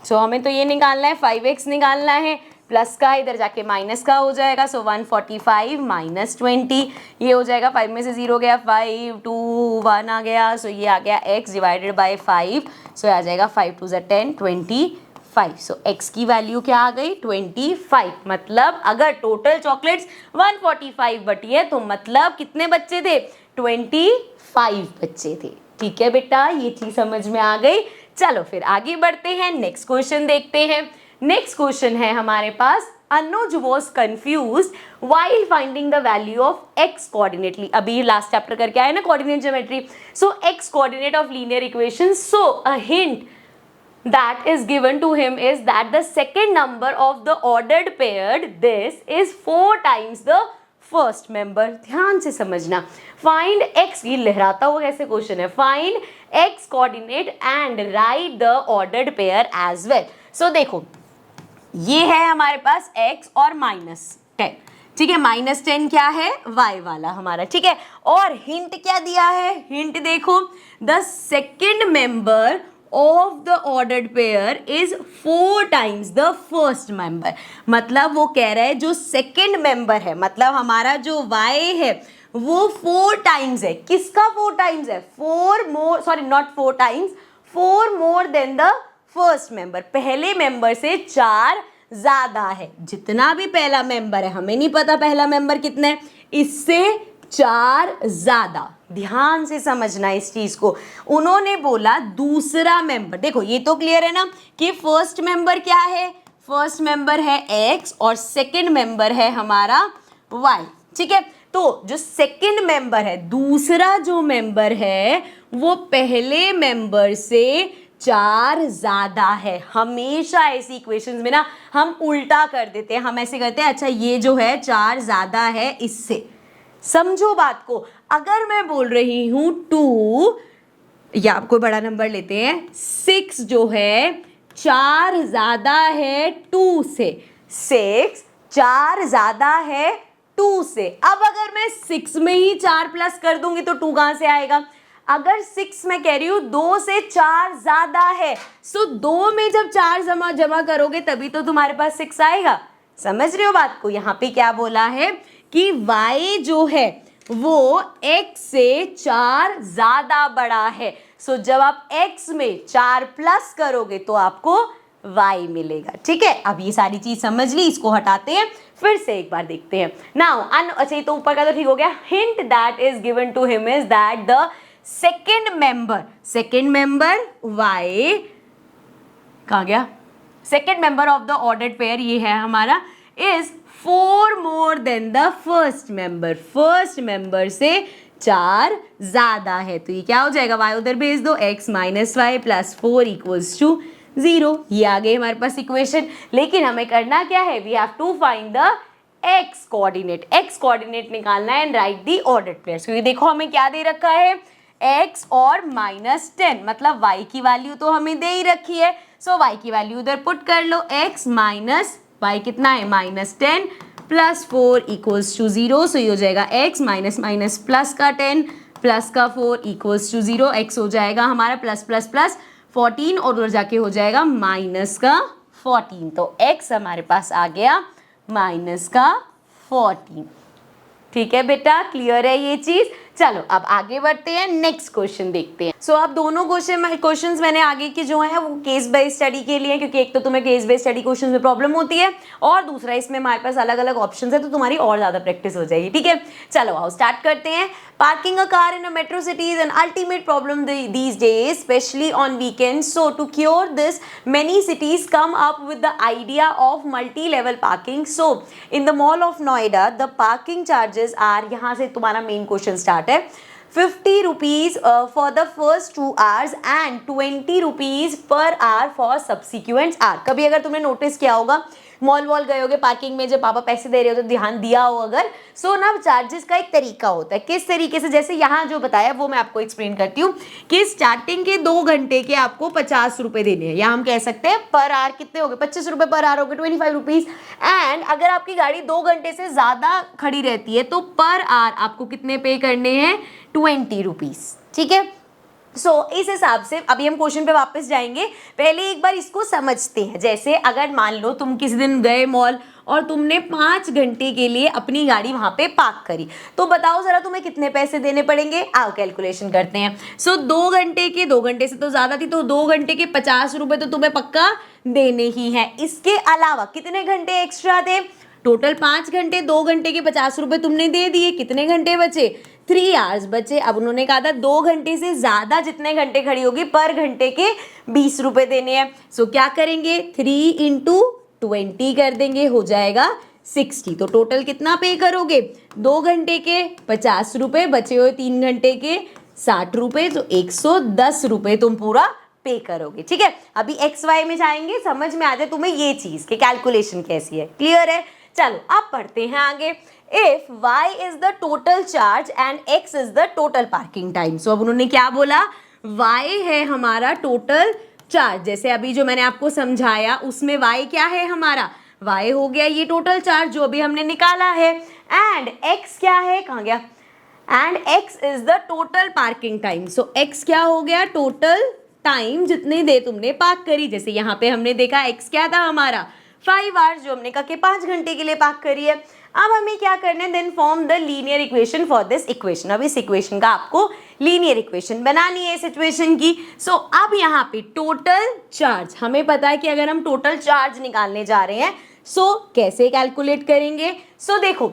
सो हमें तो ये निकालना है, 5x निकालना है, प्लस का इधर जाके माइनस का हो जाएगा। सो 145 माइनस 20, ये हो जाएगा 5 में से 0 गया, 5 2 1 आ गया, सो ये आ गया x डिवाइडेड बाय 5, सो आ जाएगा 5 2 10 25। सो x की वैल्यू क्या आ गई? 25। मतलब अगर टोटल चॉकलेट्स 145 बटी है तो मतलब कितने बच्चे थे? 25 बच्चे थे। ठीक है बेटा, ये चीज समझ में आ गई। चलो फिर आगे बढ़ते हैं, नेक्स्ट क्वेश्चन देखते हैं। नेक्स्ट क्वेश्चन है हमारे पास, Anuj was confuse while finding the value of X coordinately. अभी लास्ट चैप्टर करके आए ना coordinate geometry. So X coordinate of linear equation, so a hint that is given to him is that the second number of the ordered pair this is 4 times the first member। ध्यान से समझना, find x, ये लहराता हुआ कैसे क्वेश्चन है, find x coordinate and write the ordered pair as well। so देखो ये है हमारे पास x और -10, ठीक है, -10 क्या है? y वाला हमारा, ठीक है। और हिंट क्या दिया है? हिंट देखो, the second member of the ordered pair is 4 times the first member। मतलब वो कह रहा है जो सेकेंड मेंबर है, मतलब हमारा जो y है वो 4 टाइम्स है। किसका 4 टाइम्स है? 4 more, sorry not 4 times, 4 more than the first member. पहले मेंबर से 4 ज्यादा है। जितना भी पहला मेंबर है, हमें नहीं पता पहला मेंबर कितना है, इससे 4 ज्यादा। ध्यान से समझना इस चीज को। उन्होंने बोला दूसरा मेंबर, देखो ये तो क्लियर है ना कि फर्स्ट मेंबर क्या है? फर्स्ट मेंबर है x और सेकंड मेंबर है हमारा y, ठीक है। तो जो सेकंड मेंबर है, दूसरा जो मेंबर है वो पहले मेंबर से 4 ज्यादा है। हमेशा ऐसी इक्वेशंस में ना हम उल्टा कर देते हैं, हम ऐसे करते हैं, अच्छा ये जो है 4 ज्यादा है इससे। समझो बात को, अगर मैं बोल रही हूं 2, या आपको बड़ा नंबर लेते हैं, 6 जो है 4 ज्यादा है 2 से, 6 4 ज्यादा है 2 से। अब अगर मैं 6 में ही 4 प्लस कर दूंगी तो 2 कहां से आएगा? अगर 6 में कह रही हूं 2 से 4 ज्यादा है, सो 2 में जब 4 जमा करोगे तभी तो तुम्हारे पास 6 आएगा। समझ रहे हो बात को? यहाँ पे क्या बोला है कि y जो है वो x से 4 ज्यादा बड़ा है। सो जब आप x में 4 प्लस करोगे तो आपको y मिलेगा, ठीक है। अब ये सारी चीज समझ ली, इसको हटाते हैं, फिर से एक बार देखते हैं। नाउ अच्छा, ये तो ऊपर का तो ठीक हो गया। Hint that is given to him is that the second member y कहाँ गया? Second member of the ordered pair, ये है हमारा, is 4 more than the first member. First member से 4 ज्यादा है, तो ये क्या हो जाएगा, y उधर भेज दो, x minus y plus 4 equals to 0। ये आ गई हमारे पास इक्वेशन। लेकिन हमें करना क्या है, we have to find the x coordinate निकालना है and write the ordered pairs. क्योंकि देखो हमें क्या दे रखा है, x और -10, मतलब y की वैल्यू तो हमें दे ही रखी है। सो y की वैल्यू उधर पुट कर लो, x माइनस y कितना है, -10 प्लस 4 इक्वल्स टू 0। सो ये हो जाएगा x माइनस माइनस प्लस का 10 प्लस का 4 इक्वल्स टू 0। x हो जाएगा हमारा प्लस प्लस प्लस 14 और उधर जाके हो जाएगा माइनस का 14। तो x हमारे पास आ गया माइनस का 14। ठीक है बेटा, क्लियर है ये चीज। चलो अब आगे बढ़ते हैं, नेक्स्ट क्वेश्चन देखते हैं। सो अब दोनों क्वेश्चंस मैंने आगे के जो है वो केस बेस्ड स्टडी के लिए, क्योंकि एक तो तुम्हें केस बेस्ड स्टडी क्वेश्चंस में प्रॉब्लम होती है और दूसरा इसमें हमारे पास अलग अलग ऑप्शंस है, तो तुम्हारी और ज्यादा प्रैक्टिस हो जाएगी। ठीक है, चलो आओ स्टार्ट करते हैं। Parking a car in a metro city is an ultimate problem these days, specially on weekends. So to cure this many cities come up with the idea of multi-level parking. So in the mall of Noida the parking charges are, यहाँ से तुम्हारा मेन क्वेश्चन स्टार्ट है, 50 rupees for the first 2 hours and 20 rupees per hour for subsequent hour। कभी अगर तुमने नोटिस किया होगा, मॉल वॉल गए होगे, पार्किंग में जब पापा पैसे दे रहे हो तो ध्यान दिया हो अगर, सो ना चार्जेस का एक तरीका होता है। किस तरीके से, जैसे यहाँ जो बताया वो मैं आपको एक्सप्लेन करती हूँ कि स्टार्टिंग के 2 घंटे के आपको 50 रुपए देने हैं, या हम कह सकते हैं पर आवर कितने हो गए, 25 रुपए पर आवर हो गए, 25 रुपीज। एंड अगर आपकी गाड़ी 2 घंटे से ज्यादा खड़ी रहती है तो पर आवर आपको कितने पे करने हैं, 20 रुपीज। ठीक है, सो इस हिसाब से अभी हम क्वेश्चन पे वापस जाएंगे, पहले एक बार इसको समझते हैं। जैसे अगर मान लो तुम किसी दिन गए मॉल और तुमने 5 घंटे के लिए अपनी गाड़ी वहां पे पार्क करी, तो बताओ जरा तुम्हें कितने पैसे देने पड़ेंगे। आओ कैलकुलेशन करते हैं। सो 2 घंटे से तो ज्यादा थी, तो 2 घंटे के 50 रुपए तो तुम्हें पक्का देने ही है। इसके अलावा कितने घंटे एक्स्ट्रा थे, टोटल 5 घंटे, 2 घंटे के 50 रुपए तुमने दे दिए, कितने घंटे बचे, 3 आवर्स बचे। अब उन्होंने कहा था 2 घंटे से ज्यादा जितने घंटे खड़ी होगी पर घंटे के 20 रुपए देने हैं। सो क्या करेंगे, 3 इंटू 20 कर देंगे, हो जाएगा 60। तो टोटल कितना पे करोगे, 2 घंटे के 50 रुपए, बचे हुए 3 घंटे के 60 रुपए, तो 110 रुपए तुम पूरा पे करोगे। ठीक है, अभी एक्स वाई में जाएंगे, समझ में आ जाए तुम्हें ये चीज कि कैलकुलेशन कैसी है। क्लियर है, चलो अब पढ़ते हैं आगे। If y is the total charge and x is the total parking time. So अब उन्होंने क्या बोला, y है हमारा टोटल चार्ज, जैसे अभी जो मैंने आपको समझाया उसमें y क्या है हमारा, y हो गया ये टोटल चार्ज जो अभी हमने निकाला है, एंड x क्या है, कहाँ गया, and x is the total parking time. So x क्या हो गया, टोटल टाइम जितनी देर तुमने पार्क करी। जैसे यहाँ पे हमने देखा x क्या था हमारा, 5 आवर्स, जो हमने कहा कि 5 घंटे के लिए पार्क करी है। अब हमें क्या करना है, then form the linear equation for this equation. अब इस इक्वेशन का आपको लीनियर इक्वेशन बनानी है इस इक्वेशन की। सो अब यहाँ पे टोटल चार्ज, हमें पता है कि अगर हम टोटल चार्ज निकालने जा रहे हैं सो कैसे कैलकुलेट करेंगे। सो देखो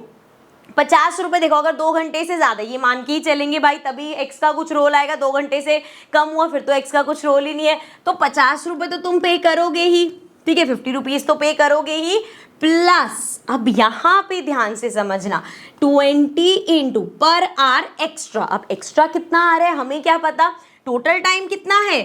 50 रुपए, देखो अगर 2 घंटे से ज्यादा, ये मान के ही चलेंगे भाई, तभी एक्स का कुछ रोल आएगा, 2 घंटे से कम हुआ फिर तो एक्स का कुछ रोल ही नहीं है, तो 50 रुपए तो तुम पे करोगे ही। ठीक है, 50 रुपीज तो पे करोगे ही, प्लस अब यहाँ पे ध्यान से समझना 20 इंटू पर आवर एक्स्ट्रा। अब एक्स्ट्रा कितना आ रहा है हमें क्या पता, टोटल टाइम कितना है,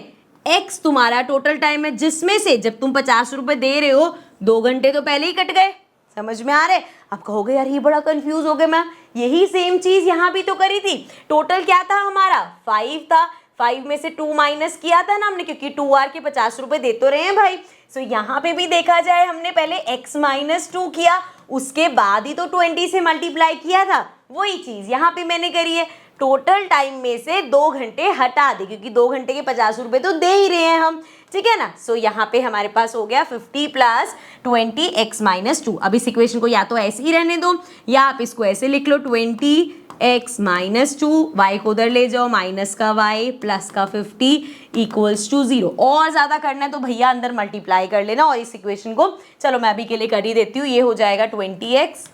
एक्स तुम्हारा टोटल टाइम है, जिसमें से जब तुम 50 रुपए दे रहे हो 2 घंटे तो पहले ही कट गए। समझ में आ रहे, अब कहोगे यार ये बड़ा कंफ्यूज हो गया मैम, यही सेम चीज यहाँ भी तो करी थी। टोटल क्या था हमारा, 5 था, 5 में से 2 माइनस किया था ना हमने, क्योंकि 2 आवर के 50 रुपए दे तो रहे हैं भाई। सो यहाँ पे भी देखा जाए हमने पहले x माइनस 2 किया, उसके बाद ही तो 20 से मल्टीप्लाई किया था, वही चीज यहाँ पे मैंने करी है। टोटल टाइम में से 2 घंटे हटा दे, क्योंकि 2 घंटे के 50 रुपए तो दे ही रहे हैं हम। ठीक है ना, सो यहाँ पे हमारे पास हो गया 50 प्लस 20 x माइनस 2। अब इस इक्वेशन को या तो ऐसे ही रहने दो या आप इसको ऐसे लिख लो, 20 x माइनस 2, y को उधर ले जाओ, माइनस का y प्लस का 50 इक्वल्स टू 0। और ज्यादा करना है तो भैया अंदर मल्टीप्लाई कर लेना, और इस इक्वेशन को चलो मैं अभी के लिए कर ही देती हूँ। ये हो जाएगा 20x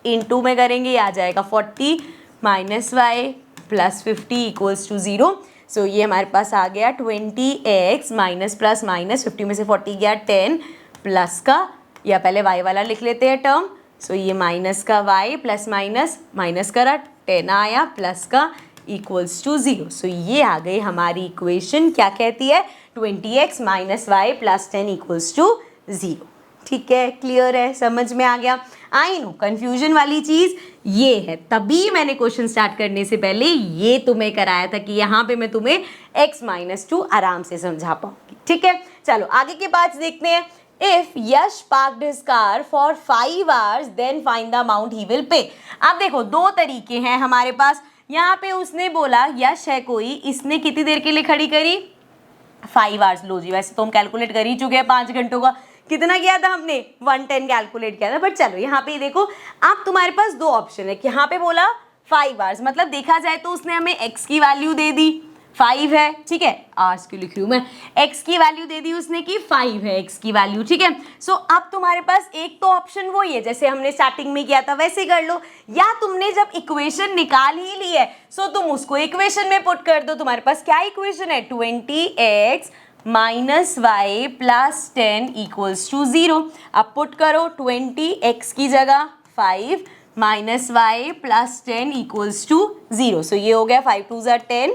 इंटू में करेंगे, ये आ जाएगा 40 minus y plus 50 equals to 0। So ये हमारे पास आ गया 20x माइनस प्लस माइनस 50 में से 40 गया 10 प्लस का, या पहले y वाला लिख लेते हैं टर्म। सो ये माइनस का y प्लस माइनस, माइनस करा 10 आया प्लस का इक्वल्स टू 0। सो ये आ गई हमारी इक्वेशन, क्या कहती है 20x minus y plus 10 equals to 0। ठीक है, क्लियर है, समझ में आ गया। आई नो कंफ्यूजन वाली चीज ये है, तभी मैंने क्वेश्चन स्टार्ट करने से पहले ये तुम्हें कराया था कि यहाँ पे मैं तुम्हें x माइनस 2 आराम से समझा पाऊंगी। ठीक है, चलो आगे के पार्ट्स देखते हैं। If Yash parked his car for 5 hours then find the amount he will pay। अब देखो दो तरीके हैं हमारे पास। यहाँ पे उसने बोला यश है कोई, इसने कितनी देर के लिए खड़ी करी 5 hours। लो जी, वैसे तो हम कैलकुलेट कर ही चुके हैं 5 घंटों का, कितना किया था हमने 110 कैलकुलेट किया था, बट चलो यहाँ पे देखो अब तुम्हारे पास दो ऑप्शन है कि यहाँ पे बोला 5 hours, मतलब देखा जाए तो उसने हमें x की वैल्यू दे दी 5 है, ठीक है, आवर्स क्यों लिख रही हूँ मैं, x की वैल्यू दे दी उसने कि 5 है x की वैल्यू। ठीक है, सो अब तुम्हारे पास एक तो ऑप्शन वही है जैसे हमने स्टार्टिंग में किया था वैसे कर लो, या तुमने जब इक्वेशन निकाल ही ली है सो तुम उसको इक्वेशन में पुट कर दो। तुम्हारे पास क्या इक्वेशन है 20x minus y plus 10 equals to 0। अब पुट करो 20x की जगह 5 minus y plus 10 equals to 0। So ये हो गया 5 2 10,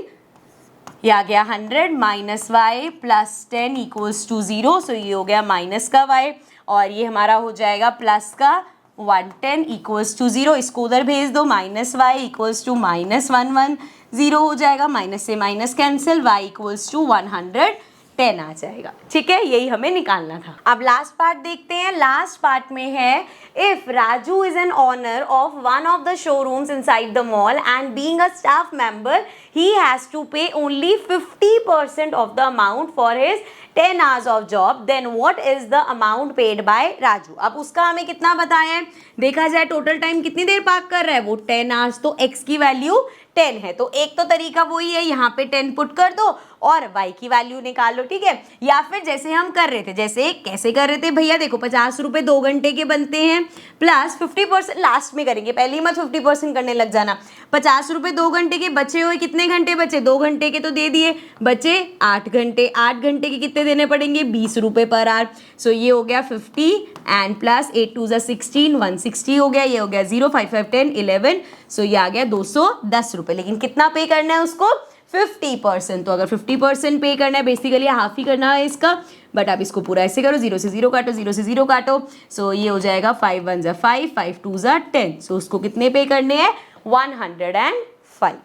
ये आ गया 100 minus y plus 10 equals to 0। So ये हो गया माइनस का y और ये हमारा हो जाएगा प्लस का 110 इक्वल्स टू 0। इसको उधर भेज दो, minus y equals to minus 110 हो जाएगा, माइनस से minus cancel, y equals to 110 आ जाएगा। ठीक है, यही हमें निकालना था। अब लास्ट पार्ट देखते हैं। लास्ट पार्ट में है if Raju is an owner of one of the showrooms inside the mall and being a staff member he has to pay only 50% of the amount for his 10 hours of job, then what is the amount paid by Raju। अब उसका हमें कितना बताया है, देखा जाए टोटल टाइम कितनी देर पार्क कर रहा है वो 10 hours, तो x की वैल्यू 10 है, तो एक तो तरीका वही है यहाँ पे 10 पुट कर दो और y की वैल्यू निकाल लो। ठीक है, या फिर जैसे हम कर रहे थे, जैसे कैसे कर रहे थे भैया, देखो 50 रुपये 2 घंटे के बनते हैं प्लस 50% लास्ट में करेंगे, पहले ही मत 50% करने लग जाना। 50 रुपये 2 घंटे के बचे हुए कितने घंटे बचे, 2 घंटे के तो दे दिए, बचे 8 घंटे, 8 घंटे के कितने देने पड़ेंगे 20 रुपये पर आवर। सो ये हो गया 50 एंड प्लस 8 2 16 160 हो गया, ये हो गया 0 5 5 10 11। सो ये आ गया 210 रुपये, लेकिन कितना पे करना है उसको 50%। तो अगर 50% पे करना है बेसिकली हाफ ही करना है इसका, बट आप इसको पूरा ऐसे करो, 0 से 0 काटो, 0 से 0 काटो। सो ये हो जाएगा 5 1 5 5 2 10। सो उसको कितने पे करने हैं 105।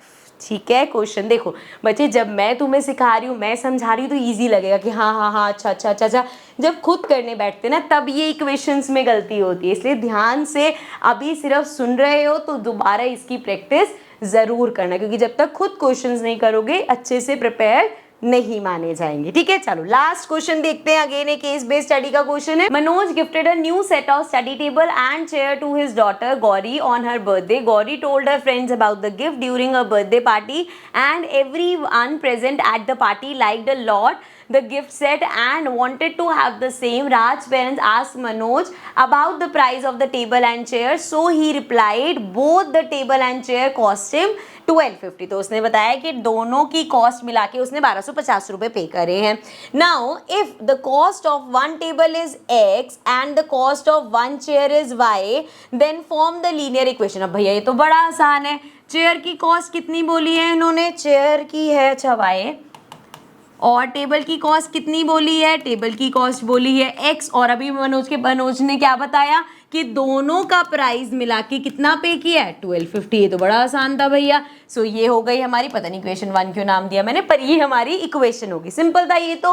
ठीक है, क्वेश्चन देखो बच्चे, जब मैं तुम्हें सिखा रही हूँ, मैं समझा रही हूँ तो इजी लगेगा कि हाँ हाँ हाँ अच्छा अच्छा अच्छा अच्छा, जब खुद करने बैठते ना तब ये इक्वेशंस में गलती होती है। इसलिए ध्यान से अभी सिर्फ सुन रहे हो तो दोबारा इसकी प्रैक्टिस ज़रूर करना, क्योंकि जब तक खुद क्वेश्चंस नहीं करोगे अच्छे से प्रिपेयर नहीं माने जाएंगे। ठीक है, चलो लास्ट क्वेश्चन देखते हैं। अगेन एक केस बेस्ड स्टडी का क्वेश्चन है। Manoj gifted a new set of study table and chair to his daughter Gauri on her birthday. Gauri told her friends about the gift during a birthday party and everyone present at the party liked a lot the gift set and wanted to have the same. Raj's parents asked Manoj about the price of the table and chair, so he replied both the table and chair cost him 1250। तो उसने बताया कि दोनों की कॉस्ट मिला के उसने 1250 रुपये पे करे हैं। Now if the cost of one table is x and the cost of one chair is y, then form the linear equation. अब भैया ये तो बड़ा आसान है, चेयर की कॉस्ट कितनी बोली है इन्होंने, चेयर की है अच्छा y, और टेबल की कॉस्ट कितनी बोली है, टेबल की कॉस्ट बोली है x, और अभी मनोज ने क्या बताया कि दोनों का प्राइस मिला के कितना पे किया है 1250। ये तो बड़ा आसान था भैया। सो ये हो गई हमारी, पता नहीं इक्वेशन 1 क्यों नाम दिया मैंने, पर ये हमारी इक्वेशन होगी, सिंपल था ये तो।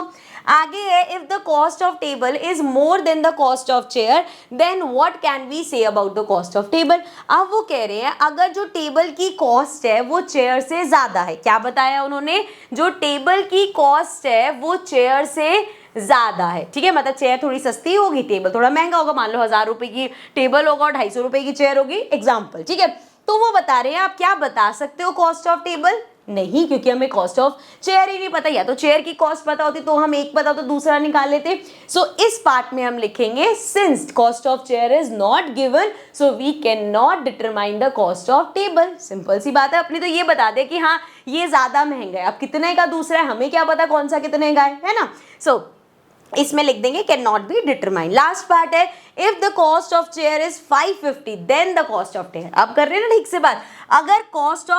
आगे है if the cost of table is more than the cost of chair then what can we say about the cost of table. अब वो कह रहे हैं अगर जो टेबल की कॉस्ट है वो चेयर से ज्यादा है, क्या बताया उन्होंने, जो टेबल की कॉस्ट है वो चेयर से ज्यादा है। ठीक है, मतलब चेयर थोड़ी सस्ती होगी, टेबल थोड़ा महंगा होगा, मान लो 1000 रुपए की टेबल होगा और 250 रुपए की चेयर होगी, एग्जाम्पल। ठीक है, तो वो बता रहे हैं आप क्या बता सकते हो कॉस्ट ऑफ टेबल, नहीं, क्योंकि हमें कॉस्ट ऑफ चेयर ही नहीं पता, या तो चेयर की कॉस्ट पता होती तो हम एक पता तो दूसरा निकाल लेते। सो इस पार्ट में हम लिखेंगे since cost of chair is not given so we can not determine the cost of table. Simple सी बात है, अपनी तो ये बता दे कि हाँ ये ज्यादा महंगा है, अब कितने का दूसरा है हमें क्या पता कौन सा कितने का है ना। सो इसमें लिख देंगे can not be determine. Last part है if the cost of chair is 550 then the cost of chair. अब कर रहे हैं ना ठीक से बात, अगर कॉस्ट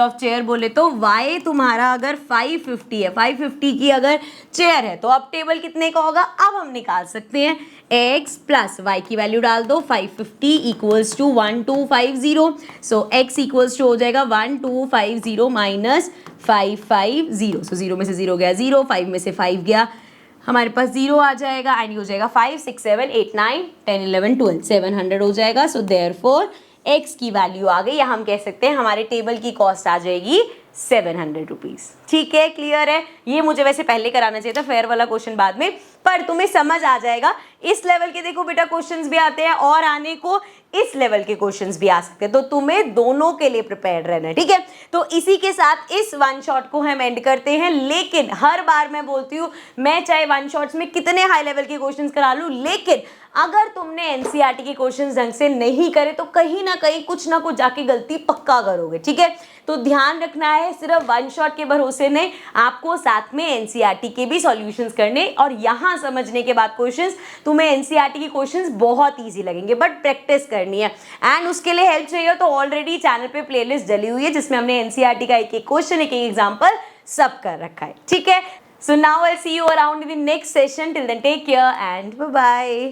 ऑफ चेयर बोले तो y तुम्हारा अगर 550 है, 550 की अगर चेयर है तो अब टेबल कितने का होगा, अब हम निकाल सकते हैं x प्लस y की वैल्यू डाल दो, 550 equals to 1250, so x equals to हो जाएगा 1250 माइनस 550, सो 0 में से 0 गया 0, 5 में से 5 गया, हमारे पास 0 आ जाएगा एंड ये हो जाएगा 5 6 7 8 9 10 11 12 700 हो जाएगा। सो देयरफॉर x की वैल्यू आ गई, या हम कह सकते हैं हमारे टेबल की कॉस्ट आ जाएगी 700 रुपीज। ठीक है, क्लियर है। ये मुझे वैसे पहले कराना चाहिए था, फेयर वाला क्वेश्चन बाद में, पर तुम्हें समझ आ जाएगा। इस लेवल के देखो बेटा क्वेश्चंस भी आते हैं और आने को इस लेवल के क्वेश्चंस भी आ सकते हैं, तो तुम्हें दोनों के लिए प्रिपेयर्ड रहना है। ठीक है, तो इसी के साथ इस वन शॉट को हम एंड करते हैं। लेकिन हर बार मैं बोलती हूँ, मैं चाहे वन शॉट्स में कितने हाई लेवल के क्वेश्चंस करा लूँ, लेकिन अगर तुमने एनसीईआरटी के क्वेश्चंस ढंग से नहीं करे तो कहीं ना कहीं कुछ ना कुछ जाके गलती पक्का करोगे। ठीक है, तो ध्यान रखना है, सिर्फ वन शॉट के भरोसे नहीं, आपको साथ में एनसीईआरटी के भी सॉल्यूशंस करने, और यहाँ समझने के बाद क्वेश्चंस तुम्हें एनसीईआरटी के क्वेश्चंस बहुत इजी लगेंगे, बट प्रैक्टिस करनी है। एंड उसके लिए हेल्प चाहिए तो ऑलरेडी चैनल पे प्लेलिस्ट डली हुई है जिसमें हमने एनसीईआरटी का एक एक क्वेश्चन, एक एक एग्जाम्पल सब कर रखा है। ठीक है, so now I see you around in the next session. Till then take care and bye bye.